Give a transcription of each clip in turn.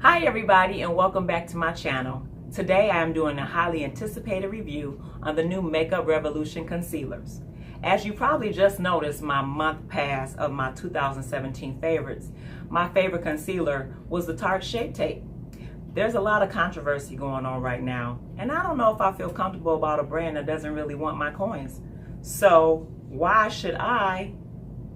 Hi everybody, and welcome back to my channel. Today I am doing a highly anticipated review on the new Makeup Revolution concealers. As you probably just noticed, my month pass of my 2017 favorites, my favorite concealer was the Tarte Shape Tape. There's a lot of controversy going on right now, and I don't know if I feel comfortable about a brand that doesn't really want my coins. So why should I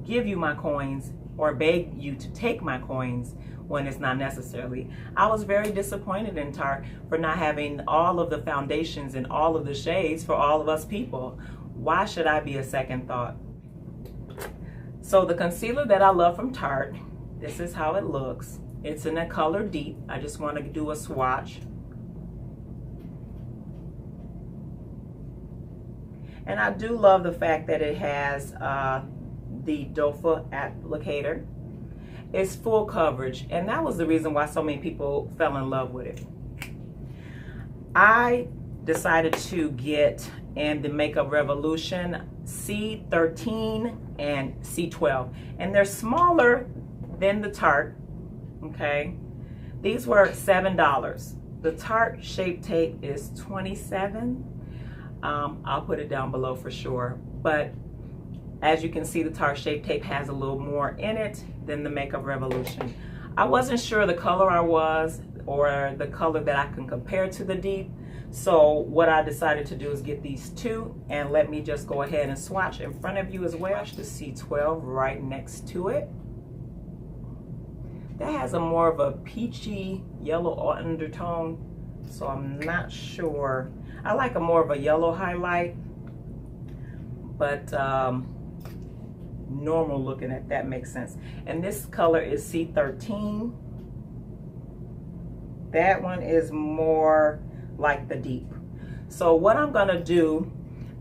give you my coins or beg you to take my coins when it's not necessarily? I was very disappointed in Tarte for not having all of the foundations and all of the shades for all of us people. Why should I be a second thought? So the concealer that I love from Tarte, this is how it looks. It's in a color Deep. I just want to do a swatch. And I do love the fact that it has the doe applicator. It's full coverage, and that was the reason why so many people fell in love with it. I decided to get in the Makeup Revolution C13 and C12, and they're smaller than the Tarte. Okay, these were $7. The Tarte Shape Tape is $27. I'll put it down below for sure, but as you can see, the Tarte Shape Tape has a little more in it than the Makeup Revolution. I wasn't sure the color I was or the color that I can compare to the Deep. So what I decided to do is get these two, and let me just go ahead and swatch in front of you as well. The C12 right next to it. That has a more of a peachy yellow undertone, so I'm not sure. I like a more of a yellow highlight, but normal looking, if that makes sense. And this color is C13. That one is more like the Deep. So what I'm gonna do,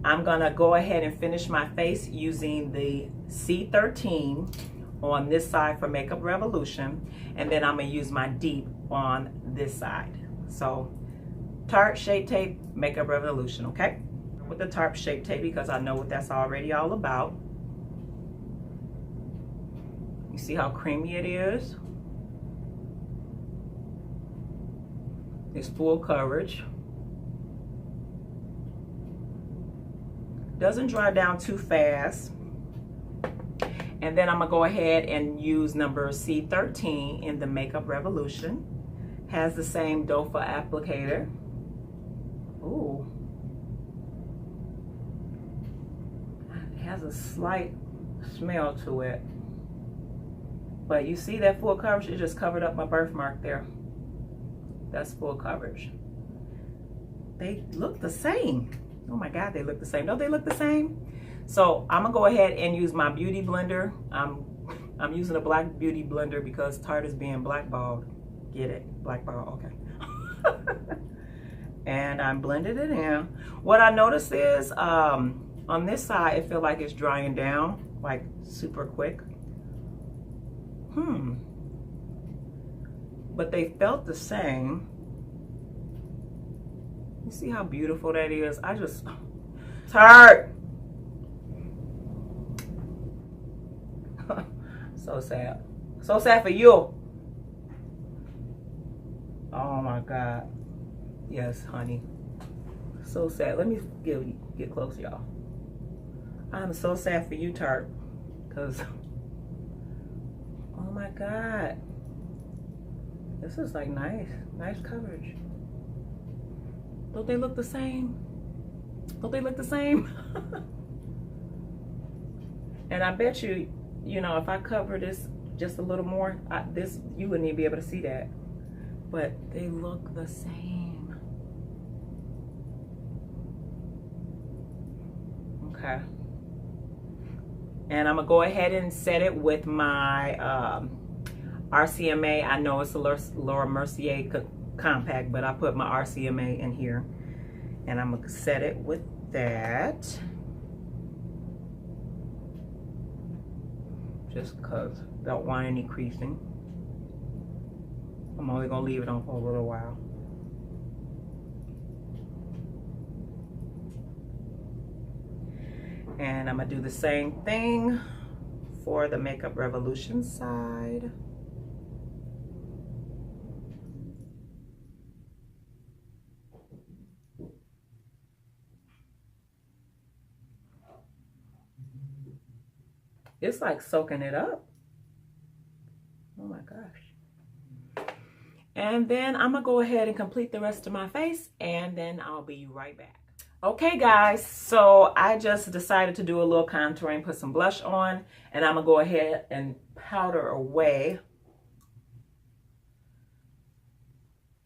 I'm gonna go ahead and finish my face using the C13 on this side for Makeup Revolution, and then I'm gonna use my Deep on this side. So Tarte Shape Tape, Makeup Revolution, okay? With the Tarte Shape Tape, because I know what that's already all about. You see how creamy it is? It's full coverage. Doesn't dry down too fast. And then I'm gonna go ahead and use number C13 in the Makeup Revolution. Has the same doe applicator. Ooh. It has a slight smell to it. But you see that full coverage? It just covered up my birthmark there. That's full coverage. They look the same. Oh my God, they look the same. Don't they look the same? So I'm gonna go ahead and use my beauty blender. I'm using a black beauty blender because Tarte is being blackballed. Get it? Blackballed, okay. And I'm blended it in. What I noticed is on this side, it feels like it's drying down like super quick. But they felt the same. You see how beautiful that is? I just, Tarte. So sad. So sad for you. Oh my God. Yes, honey. So sad. Let me get close, y'all. I'm so sad for you, Tarte. Because, oh my God. This is like nice coverage. Don't they look the same? Don't they look the same? And I bet you, you know, if I cover this just a little more, you wouldn't even be able to see that. But they look the same. Okay. And I'm gonna go ahead and set it with my RCMA. I know it's a Laura Mercier compact, but I put my RCMA in here, and I'm gonna set it with that, just because I don't want any creasing. I'm only gonna leave it on for a little while. And I'm gonna do the same thing for the Makeup Revolution side. It's like soaking it up. Oh my gosh. And then I'm gonna go ahead and complete the rest of my face, and then I'll be right back. Okay guys, so I just decided to do a little contouring, put some blush on, and I'm gonna go ahead and powder away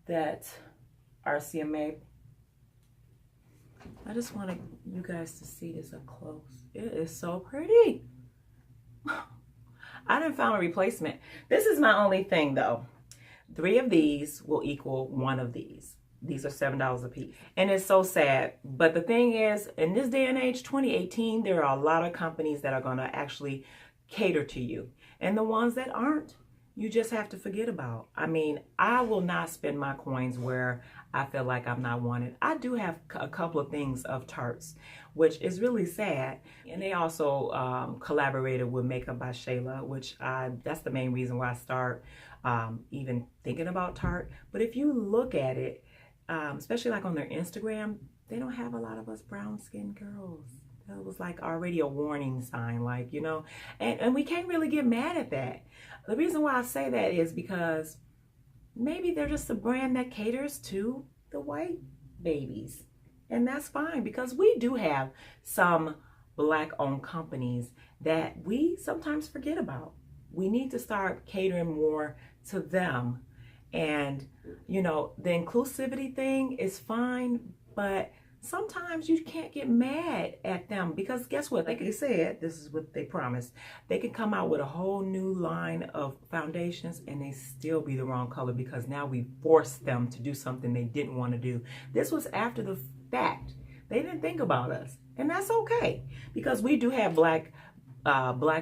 that RCMA. I just want you guys to see this up close. It is so pretty. I done found a replacement. This is my only thing though. 3 of these will equal 1 of these. These are $7 a piece. And it's so sad. But the thing is, in this day and age, 2018, there are a lot of companies that are going to actually cater to you. And the ones that aren't, you just have to forget about. I mean, I will not spend my coins where I feel like I'm not wanted. I do have a couple of things of Tarte's, which is really sad. And they also collaborated with Makeup by Shayla, which that's the main reason why I start even thinking about Tarte. But if you look at it, especially like on their Instagram, they don't have a lot of us brown skinned girls. That was like already a warning sign, like, you know, and we can't really get mad at that. The reason why I say that is because maybe they're just a brand that caters to the white babies. And that's fine, because we do have some black owned companies that we sometimes forget about. We need to start catering more to them. And, you know, the inclusivity thing is fine, but sometimes you can't get mad at them, because guess what? Like they said, this is what they promised. They can come out with a whole new line of foundations and they still be the wrong color, because now we forced them to do something they didn't want to do. This was after the fact. They didn't think about us. And that's okay, because we do have black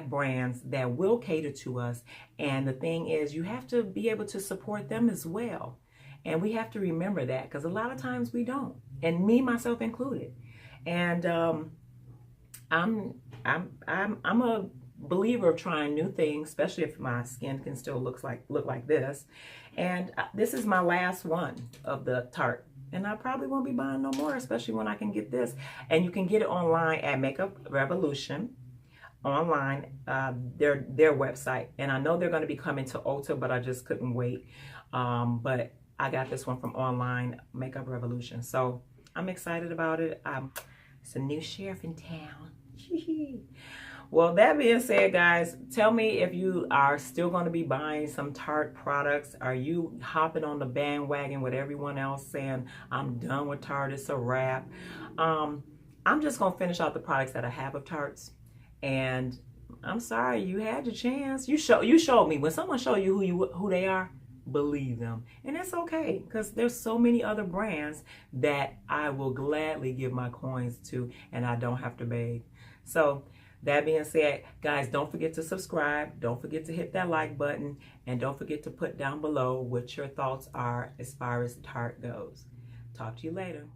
brands that will cater to us. And the thing is, you have to be able to support them as well. And we have to remember that, because a lot of times we don't, and me myself included. And I'm a believer of trying new things, especially if my skin can still look like this. And this is my last one of the Tarte, and I probably won't be buying no more, especially when I can get this. And you can get it online at Makeup Revolution. Online, their website, and I know they're going to be coming to Ulta, but I just couldn't wait. But I got this one from online, Makeup Revolution, so I'm excited about it. It's a new sheriff in town. Well, that being said, guys, tell me if you are still going to be buying some Tarte products. Are you hopping on the bandwagon with everyone else saying, I'm done with Tarte, it's a wrap? I'm just going to finish out the products that I have of Tarte's. And I'm sorry, you had your chance. You showed me. When someone show you who they are, believe them. And it's okay, because there's so many other brands that I will gladly give my coins to, and I don't have to beg. So that being said, guys, don't forget to subscribe. Don't forget to hit that like button. And don't forget to put down below what your thoughts are as far as Tarte goes. Talk to you later.